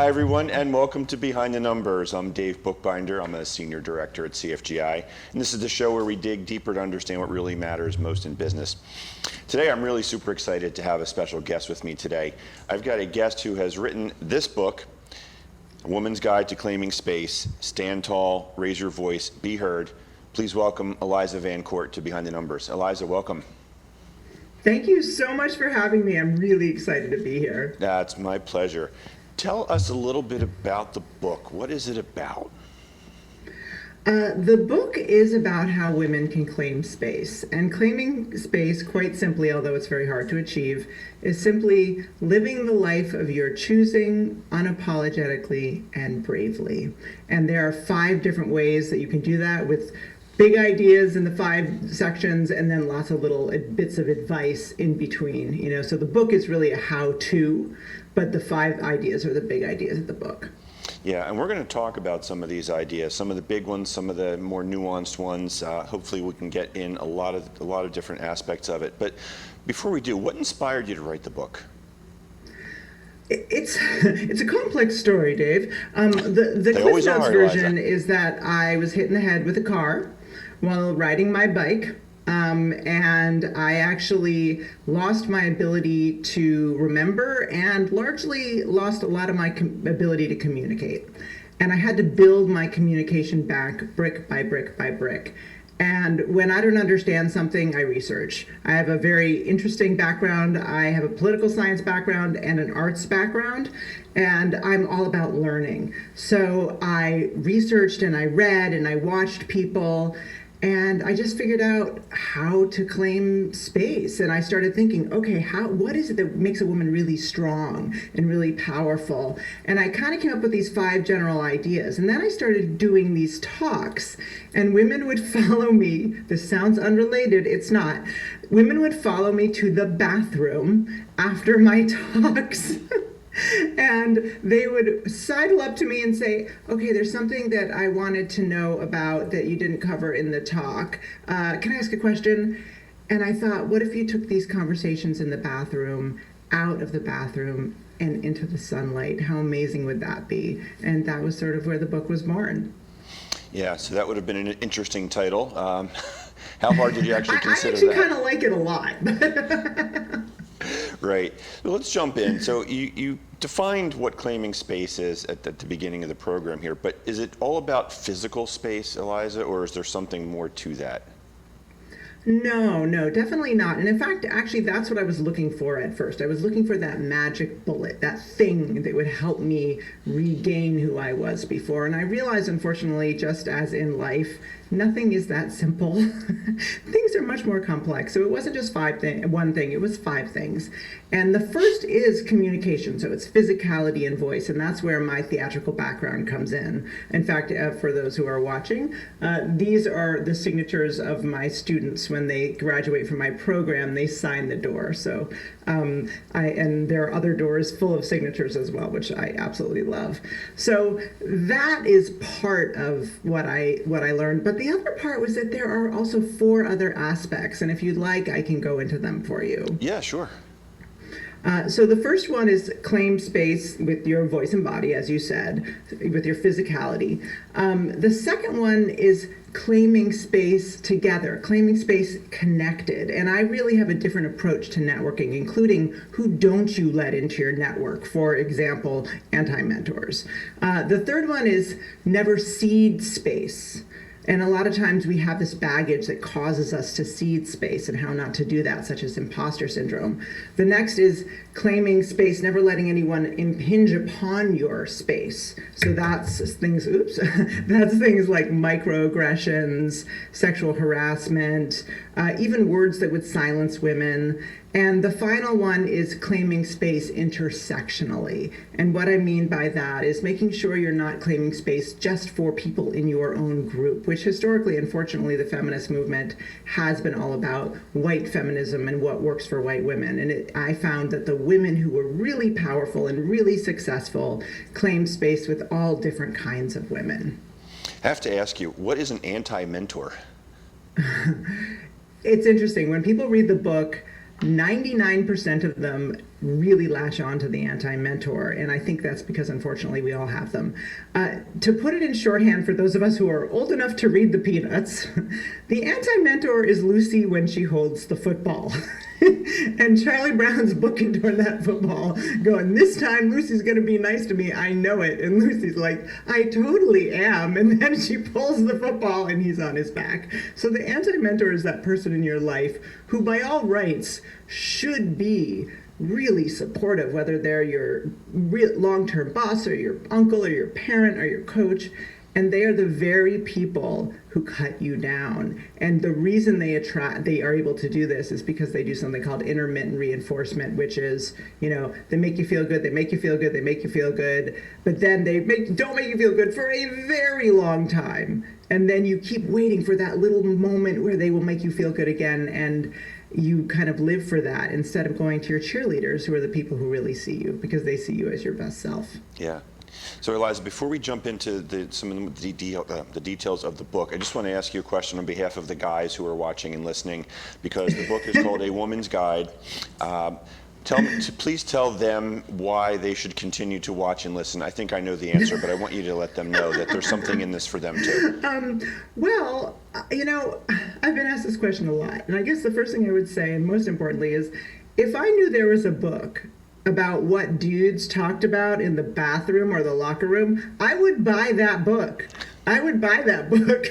Hi, everyone, and welcome to Behind the Numbers. I'm Dave Bookbinder. I'm a senior director at CFGI, and this is the show where we dig deeper to understand what really matters most in business. Today, I'm really super excited to have a special guest with me today. I've got a guest who has written this book, A Woman's Guide to Claiming Space, Stand Tall, Raise Your Voice, Be Heard. Please welcome Eliza Van Cort to Behind the Numbers. Eliza, welcome. Thank you so much for having me. I'm really excited to be here. That's my pleasure. Tell us a little bit about the book. What is it about? The book is about how women can claim space. And claiming space, quite simply, although it's very hard to achieve, is simply living the life of your choosing unapologetically and bravely. And there are 5 different ways that you can do that, with big ideas in the 5 sections and then lots of little bits of advice in between. So the book is really a how-to, but the 5 ideas are the big ideas of the book. Yeah, and we're going to talk about some of these ideas, some of the big ones, some of the more nuanced ones. Hopefully we can get in a lot of different aspects of it. But before we do, what inspired you to write the book? It's a complex story, Dave. The Cliff Notes version is that I was hit in the head with a car while riding my bike. And I actually lost my ability to remember and largely lost a lot of my ability to communicate. And I had to build my communication back brick by brick by brick. And when I don't understand something, I research. I have a very interesting background. I have a political science background and an arts background, and I'm all about learning. So I researched and I read and I watched people, and I just figured out how to claim space. And I started thinking, okay, what is it that makes a woman really strong and really powerful? And I kind of came up with these 5 general ideas. And then I started doing these talks, and women would follow me. This sounds unrelated, it's not. Women would follow me to the bathroom after my talks. And they would sidle up to me and say, okay, there's something that I wanted to know about that you didn't cover in the talk. Can I ask a question? And I thought, what if you took these conversations in the bathroom, out of the bathroom, and into the sunlight? How amazing would that be? And that was sort of where the book was born. Yeah, so that would have been an interesting title. How hard did you actually consider that? I actually kind of like it a lot. Right. Well, let's jump in. So you defined what claiming space is at the beginning of the program here, but is it all about physical space, Eliza, or is there something more to that? No, definitely not. And in fact, actually, that's what I was looking for at first. I was looking for that magic bullet, that thing that would help me regain who I was before. And I realized, unfortunately, just as in life, nothing is that simple. Things are much more complex. So it wasn't just one thing, it was 5 things. And the first is communication. So it's physicality and voice. And that's where my theatrical background comes in. In fact, for those who are watching, these are the signatures of my students. When they graduate from my program, they sign the door. So, and there are other doors full of signatures as well, which I absolutely love. So that is part of what I learned. But the other part was that there are also 4 other aspects, and if you'd like, I can go into them for you. Yeah, sure. So the first one is claim space with your voice and body, as you said, with your physicality. The second one is claiming space together, claiming space connected. And I really have a different approach to networking, including who don't you let into your network, for example, anti-mentors. The third one is never cede space. And a lot of times we have this baggage that causes us to cede space and how not to do that, such as imposter syndrome. The next is claiming space, never letting anyone impinge upon your space. So that's things, that's things like microaggressions, sexual harassment, even words that would silence women. And the final one is claiming space intersectionally. And what I mean by that is making sure you're not claiming space just for people in your own group, which historically, unfortunately, the feminist movement has been all about white feminism and what works for white women. And I found that the women who were really powerful and really successful claimed space with all different kinds of women. I have to ask you, what is an anti-mentor? It's interesting. When people read the book, 99% of them really latch on to the anti-mentor, and I think that's because unfortunately we all have them. To put it in shorthand for those of us who are old enough to read the Peanuts, the anti-mentor is Lucy when she holds the football. And Charlie Brown's booking toward that football, going, this time Lucy's going to be nice to me, I know it. And Lucy's like, I totally am. And then she pulls the football and he's on his back. So the anti-mentor is that person in your life who by all rights should be really supportive, whether they're your long-term boss or your uncle or your parent or your coach. And they are the very people who cut you down. And the reason they are able to do this is because they do something called intermittent reinforcement, which is, they make you feel good, they make you feel good, they make you feel good, but then they don't make you feel good for a very long time. And then you keep waiting for that little moment where they will make you feel good again, and you kind of live for that instead of going to your cheerleaders, who are the people who really see you because they see you as your best self. Yeah. So Eliza, before we jump into some of the details of the book, I just want to ask you a question on behalf of the guys who are watching and listening, because the book is called A Woman's Guide. Please tell them why they should continue to watch and listen. I think I know the answer, but I want you to let them know that there's something in this for them too. Well, I've been asked this question a lot, and I guess the first thing I would say, and most importantly, is if I knew there was a book about what dudes talked about in the bathroom or the locker room, I would buy that book. I would buy that book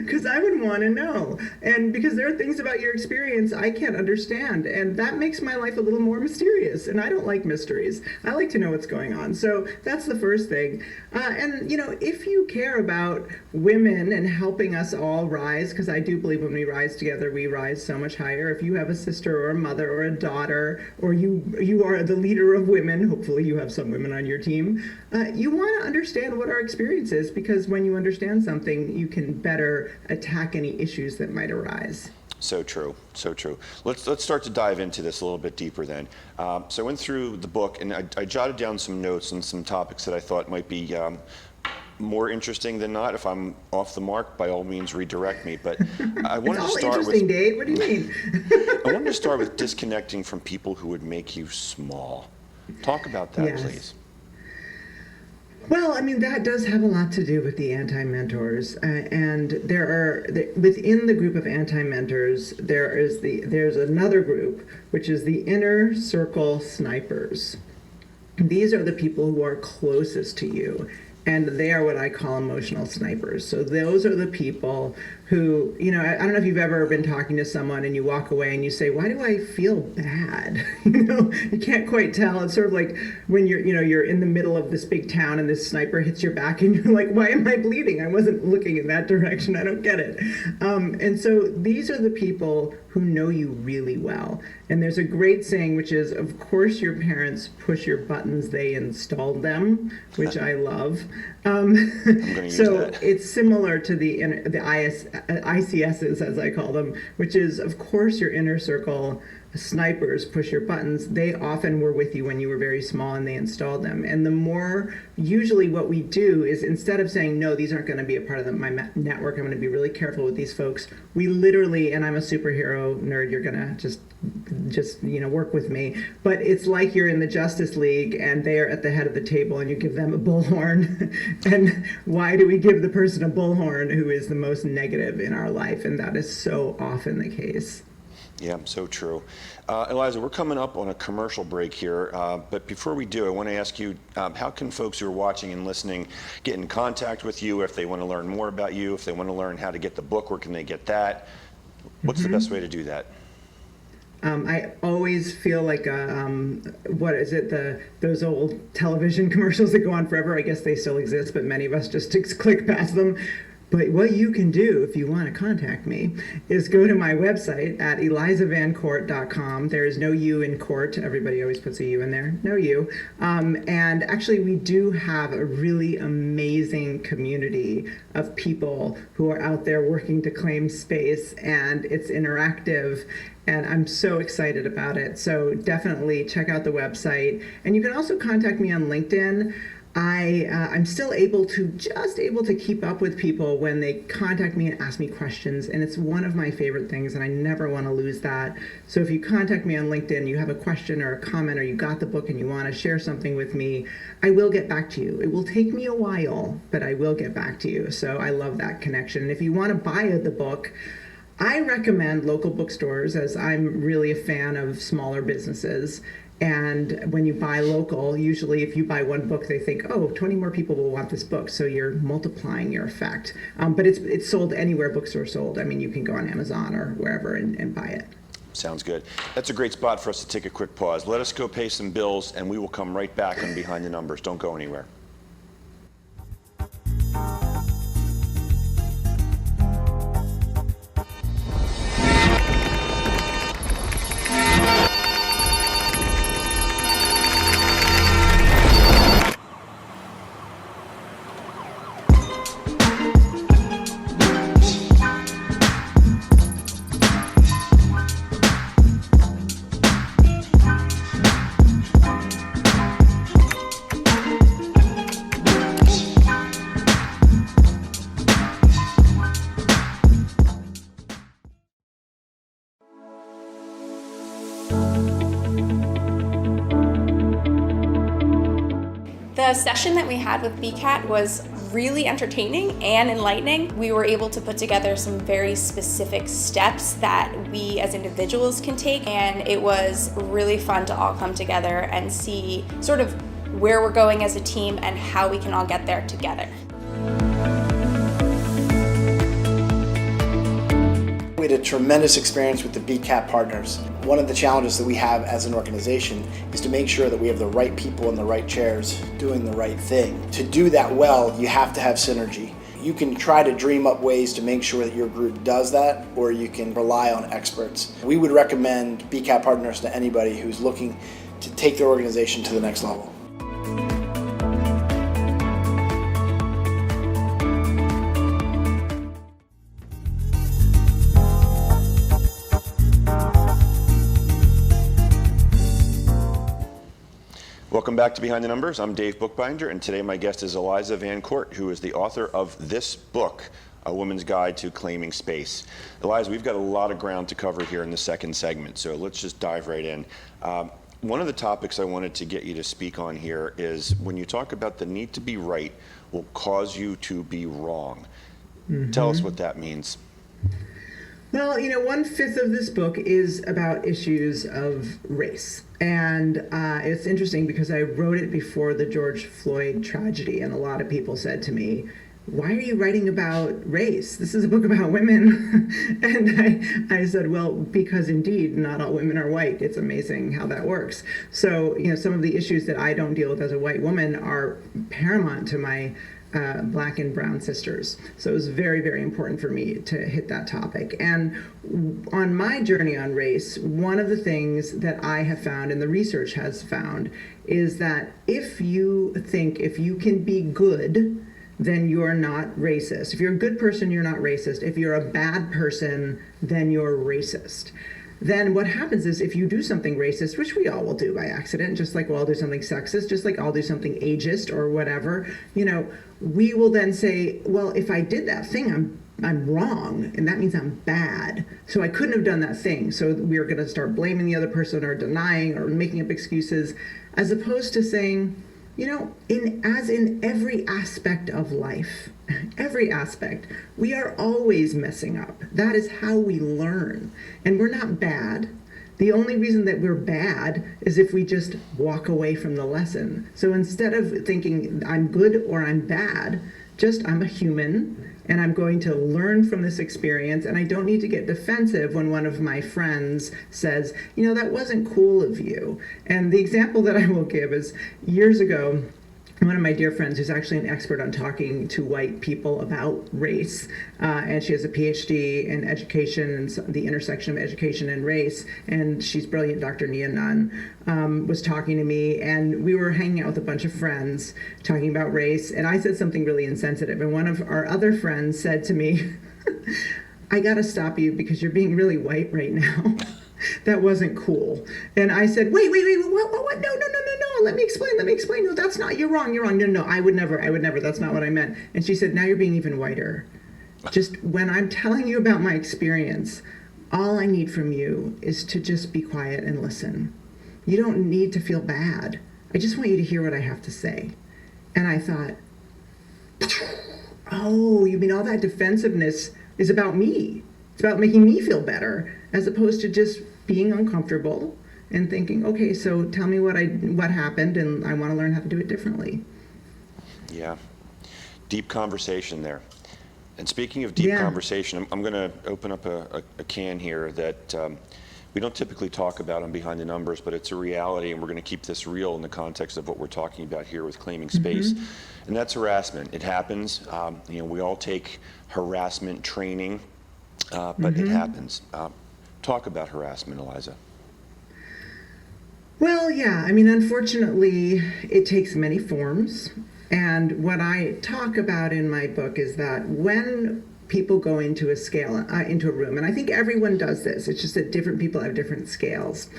because I would want to know. And because there are things about your experience I can't understand. And that makes my life a little more mysterious. And I don't like mysteries. I like to know what's going on. So that's the first thing. And, if you care about women and helping us all rise, because I do believe when we rise together, we rise so much higher. If you have a sister or a mother or a daughter, or you are the leader of women, hopefully you have some women on your team, you want to understand what our experience is, because when you understand something, you can better attack any issues that might arise. So true, so true. Let's start to dive into this a little bit deeper then. So I went through the book and I jotted down some notes on some topics that I thought might be more interesting than not. If I'm off the mark, by all means redirect me. But I wanted to start with. It's all interesting, Dave. What do you mean? I wanted to start with disconnecting from people who would make you small. Talk about that, yes. Please. Well, that does have a lot to do with the anti-mentors, and within the group of anti-mentors, there's another group, which is the inner circle snipers. These are the people who are closest to you, and they are what I call emotional snipers. So those are the people who, I don't know if you've ever been talking to someone and you walk away and you say, why do I feel bad? You can't quite tell. It's sort of like when you're in the middle of this big town and this sniper hits your back and you're like, why am I bleeding? I wasn't looking in that direction. I don't get it. And so these are the people who know you really well. And there's a great saying, which is, of course your parents push your buttons, they installed them, which I love. So it's similar to the ICSs, as I call them, which is, of course, your inner circle snipers push your buttons. They often were with you when you were very small and they installed them. And the more, usually what we do is, instead of saying, no, these aren't going to be a part of my network, I'm going to be really careful with these folks, we literally, and I'm a superhero nerd, you're going to just work with me, but it's like you're in the Justice League and they are at the head of the table and you give them a bullhorn. And why do we give the person a bullhorn who is the most negative in our life? And that is so often the case. Yeah, so true. Eliza, we're coming up on a commercial break here, but before we do, I want to ask you, how can folks who are watching and listening get in contact with you if they want to learn more about you, if they want to learn how to get the book, where can they get that? What's the best way to do that? I always feel like, what is it, those old television commercials that go on forever? I guess they still exist, but many of us just click past them. But what you can do if you want to contact me is go to my website at elizavancourt.com. There is no U in court. Everybody always puts a U in there. No U. And actually, we do have a really amazing community of people who are out there working to claim space, and it's interactive. And I'm so excited about it. So definitely check out the website. And you can also contact me on LinkedIn. I'm still able to keep up with people when they contact me and ask me questions, and it's one of my favorite things, and I never want to lose that. So if you contact me on LinkedIn, you have a question or a comment, or you got the book and you want to share something with me, I will get back to you. It will take me a while, but I will get back to you. So I love that connection. And if you want to buy the book, I recommend local bookstores, as I'm really a fan of smaller businesses. And when you buy local, usually if you buy one book, they think, oh, 20 more people will want this book. So you're multiplying your effect. But it's sold anywhere books are sold. I mean, you can go on Amazon or wherever and buy it. Sounds good. That's a great spot for us to take a quick pause. Let us go pay some bills, and we will come right back on Behind the Numbers. Don't go anywhere. The session that we had with BCAT was really entertaining and enlightening. We were able to put together some very specific steps that we as individuals can take, and it was really fun to all come together and see sort of where we're going as a team and how we can all get there together. We had a tremendous experience with the BCAT partners. One of the challenges that we have as an organization is to make sure that we have the right people in the right chairs doing the right thing. To do that well, you have to have synergy. You can try to dream up ways to make sure that your group does that, or you can rely on experts. We would recommend BCAT partners to anybody who's looking to take their organization to the next level. Welcome back to Behind the Numbers. I'm Dave Bookbinder, and today my guest is Eliza Van Cort, who is the author of this book, A Woman's Guide to Claiming Space. Eliza, we've got a lot of ground to cover here in the second segment, so let's just dive right in. One of the topics I wanted to get you to speak on here is when you talk about the need to be right will cause you to be wrong. Mm-hmm. Tell us what that means. Well, 1/5 of this book is about issues of race. And it's interesting because I wrote it before the George Floyd tragedy, and a lot of people said to me, why are you writing about race? This is a book about women. And I said, well, because indeed, not all women are white. It's amazing how that works. So, some of the issues that I don't deal with as a white woman are paramount to my Black and brown sisters. So it was very, very important for me to hit that topic. And on my journey on race, one of the things that I have found, and the research has found, is that if you can be good, then you're not racist. If you're a good person, you're not racist. If you're a bad person, then you're racist. Then what happens is if you do something racist, which we all will do by accident, just like we'll all do something sexist, just like I'll do something ageist or whatever, we will then say, well, if I did that thing, I'm wrong, and that means I'm bad. So I couldn't have done that thing. So we're going to start blaming the other person or denying or making up excuses, as opposed to saying, as in every aspect of life, every aspect, we are always messing up. That is how we learn. And we're not bad. The only reason that we're bad is if we just walk away from the lesson. So instead of thinking I'm good or I'm bad, just I'm a human and I'm going to learn from this experience, and I don't need to get defensive when one of my friends says, that wasn't cool of you. And the example that I will give is years ago, one of my dear friends who's actually an expert on talking to white people about race, and she has a PhD in education and the intersection of education and race, and she's brilliant, Dr. Nia Nunn, was talking to me, and we were hanging out with a bunch of friends talking about race, and I said something really insensitive, and one of our other friends said to me, I gotta stop you because you're being really white right now. That wasn't cool. And I said, wait, what? No, let me explain. No, that's not, you're wrong. No, I would never, that's not what I meant. And she said, now you're being even whiter. Just when I'm telling you about my experience, all I need from you is to just be quiet and listen. You don't need to feel bad. I just want you to hear what I have to say. And I thought, oh, you mean all that defensiveness is about me? It's about making me feel better, as opposed to just being uncomfortable and thinking, okay, so tell me what happened, and I want to learn how to do it differently. Yeah, deep conversation there. And speaking of deep conversation, I'm going to open up a can here that we don't typically talk about on Behind the Numbers, but it's a reality, and we're going to keep this real in the context of what we're talking about here with claiming space. And that's harassment. It happens. We all take harassment training, but it happens. Talk about harassment, Eliza. Well, yeah, I mean, unfortunately, it takes many forms. And what I talk about in my book is that when people go into into a room, and I think everyone does this, it's just that different people have different scales.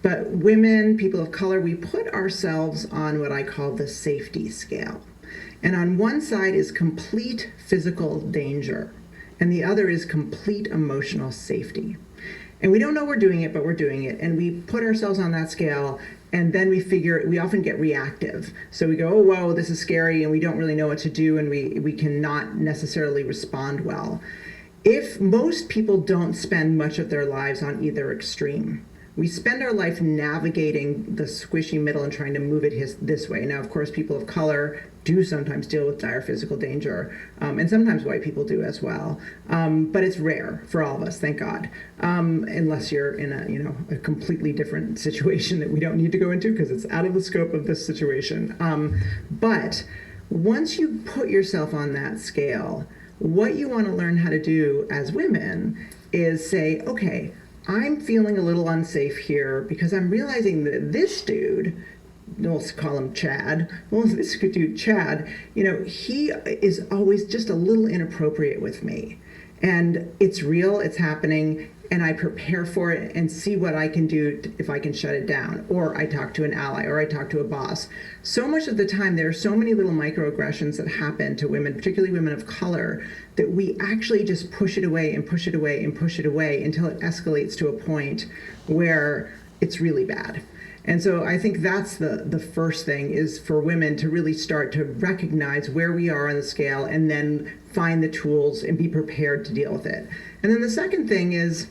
But women, people of color, we put ourselves on what I call the safety scale. And on one side is complete physical danger, and the other is complete emotional safety. And we don't know we're doing it, but we're doing it. And we put ourselves on that scale, and then we often get reactive. So we go, oh, whoa, this is scary, and we don't really know what to do, and we cannot necessarily respond well. If most people don't spend much of their lives on either extreme, we spend our life navigating the squishy middle and trying to move it this way. Now, of course, people of color do sometimes deal with dire physical danger, and sometimes white people do as well. But it's rare for all of us, thank God, unless you're in a completely different situation that we don't need to go into because it's out of the scope of this situation. But once you put yourself on that scale, what you want to learn how to do as women is say, okay, I'm feeling a little unsafe here because I'm realizing that this dude, let's call him Chad. Well, this dude, Chad, he is always just a little inappropriate with me. And it's real, it's happening, and I prepare for it and see what I can do if I can shut it down. Or I talk to an ally, or I talk to a boss. So much of the time, there are so many little microaggressions that happen to women, particularly women of color, that we actually just push it away and push it away and push it away until it escalates to a point where it's really bad. And so I think that's the first thing, is for women to really start to recognize where we are on the scale and then find the tools and be prepared to deal with it. And then the second thing is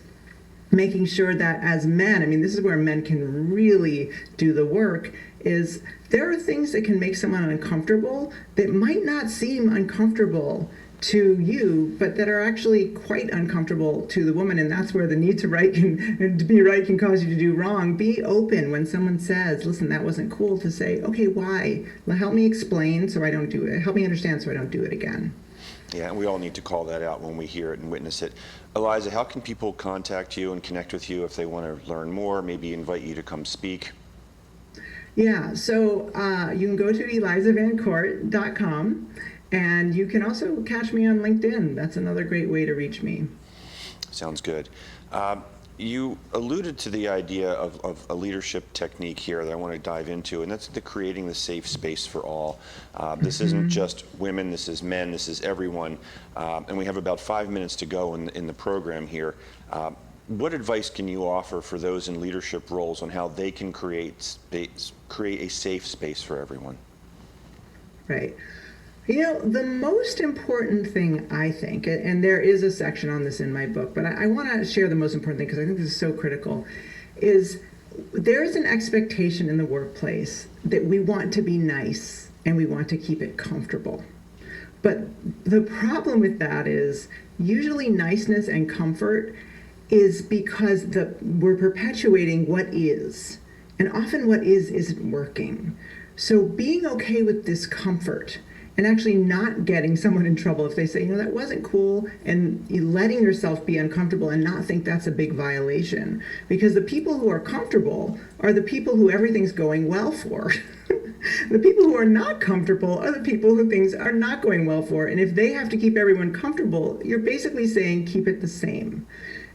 making sure that as men, I mean, this is where men can really do the work, is there are things that can make someone uncomfortable that might not seem uncomfortable to you, but that are actually quite uncomfortable to the woman. And that's where the need to be right can cause you to do wrong. Be open when someone says, listen, that wasn't cool, to say, okay, why? Help me explain so I don't do it. Help me understand so I don't do it again. Yeah, and we all need to call that out when we hear it and witness it. Eliza, how can people contact you and connect with you if they want to learn more, maybe invite you to come speak? Yeah, so you can go to elizavancourt.com, and you can also catch me on LinkedIn. That's another great way to reach me. Sounds good. You alluded to the idea of a leadership technique here that I want to dive into, and that's the creating the safe space for all. This isn't just women, this is men, this is everyone. And we have about 5 minutes to go in the program here. What advice can you offer for those in leadership roles on how they can create a safe space for everyone? Right. The most important thing, I think, and there is a section on this in my book, but I want to share the most important thing because I think this is so critical, is there is an expectation in the workplace that we want to be nice and we want to keep it comfortable. But the problem with that is usually niceness and comfort is because we're perpetuating what is, and often what is isn't working. So being okay with discomfort and actually not getting someone in trouble if they say, that wasn't cool, and letting yourself be uncomfortable and not think that's a big violation. Because the people who are comfortable are the people who everything's going well for. The people who are not comfortable are the people who things are not going well for. And if they have to keep everyone comfortable, you're basically saying keep it the same.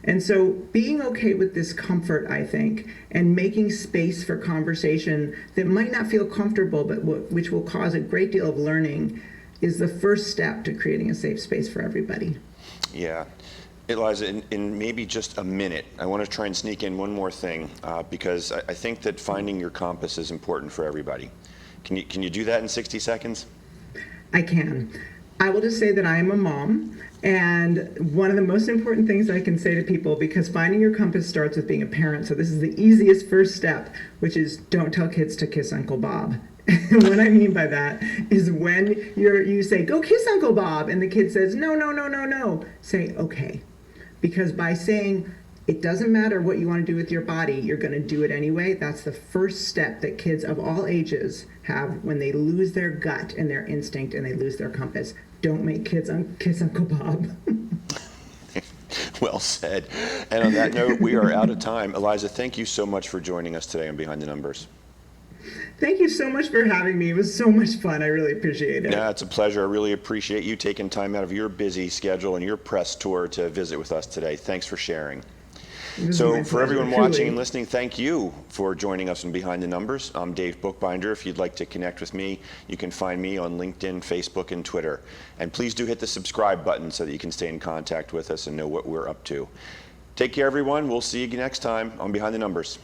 And so being okay with discomfort, I think, and making space for conversation that might not feel comfortable, but which will cause a great deal of learning, is the first step to creating a safe space for everybody. Yeah. Eliza, in maybe just a minute, I want to try and sneak in one more thing, because I think that finding your compass is important for everybody. Can you do that in 60 seconds? I can. I will just say that I am a mom, and one of the most important things I can say to people, because finding your compass starts with being a parent, so this is the easiest first step, which is don't tell kids to kiss Uncle Bob. And what I mean by that is when you say, go kiss Uncle Bob, and the kid says, no, no, no, no, no, say, okay. Because by saying, it doesn't matter what you want to do with your body, you're going to do it anyway, that's the first step that kids of all ages have when they lose their gut and their instinct and they lose their compass. Don't make kids kiss Uncle Bob. Well said. And on that note, we are out of time. Eliza, thank you so much for joining us today on Behind the Numbers. Thank you so much for having me. It was so much fun. I really appreciate it. Yeah, it's a pleasure. I really appreciate you taking time out of your busy schedule and your press tour to visit with us today. Thanks for sharing. So for everyone watching and listening, thank you for joining us on Behind the Numbers. I'm Dave Bookbinder. If you'd like to connect with me, you can find me on LinkedIn, Facebook, and Twitter. And please do hit the subscribe button so that you can stay in contact with us and know what we're up to. Take care, everyone. We'll see you next time on Behind the Numbers.